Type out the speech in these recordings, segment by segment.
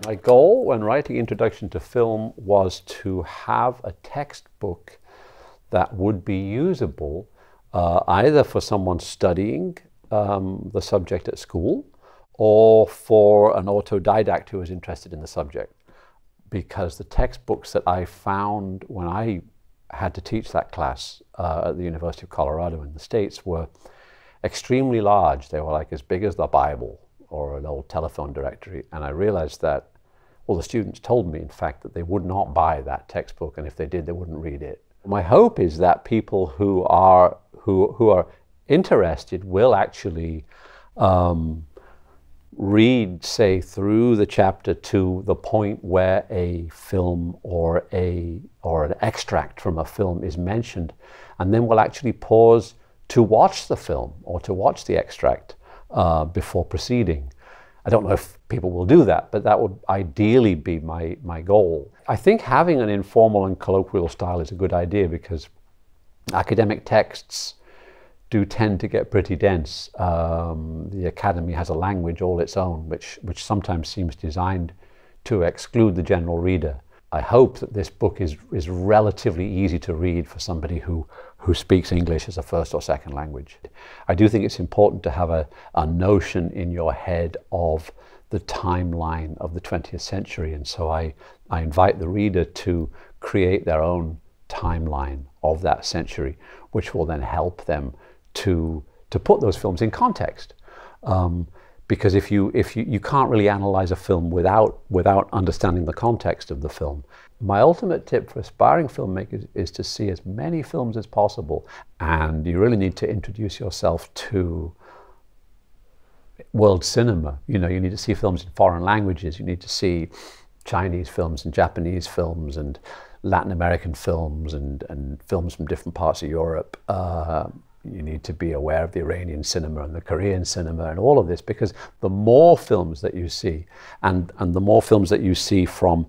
My goal when writing Introduction to Film was to have a textbook that would be usable either for someone studying the subject at school or for an autodidact who is interested in the subject. Because the textbooks that I found when I had to teach that class at the University of Colorado in the States were extremely large. They were like as big as the Bible or an old telephone directory. And I realized that, well, the students told me, in fact, that they would not buy that textbook, and if they did, they wouldn't read it. My hope is that people who are interested will actually read, say, through the chapter to the point where a film or an extract from a film is mentioned, and then will actually pause to watch the film or to watch the extract before proceeding. I don't know if people will do that, but that would ideally be my goal. I think having an informal and colloquial style is a good idea because academic texts do tend to get pretty dense. The academy has a language all its own, which sometimes seems designed to exclude the general reader. I hope that this book is relatively easy to read for somebody who speaks English as a first or second language. I do think it's important to have a notion in your head of the timeline of the 20th century, and so I invite the reader to create their own timeline of that century, which will then help them to put those films in context. Because if you can't really analyze a film without understanding the context of the film. My ultimate tip for aspiring filmmakers is to see as many films as possible, and you really need to introduce yourself to world cinema. You know, you need to see films in foreign languages, you need to see Chinese films and Japanese films and Latin American films and films from different parts of Europe. You need to be aware of the Iranian cinema and the Korean cinema and all of this, because the more films that you see and the more films that you see from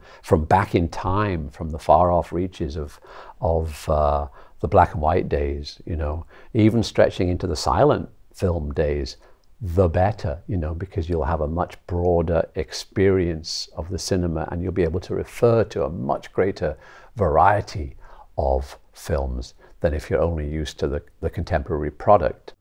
back in time, from the far off reaches of the black and white days, you know, even stretching into the silent film days, the better, you know, because you'll have a much broader experience of the cinema and you'll be able to refer to a much greater variety of films than if you're only used to the contemporary product.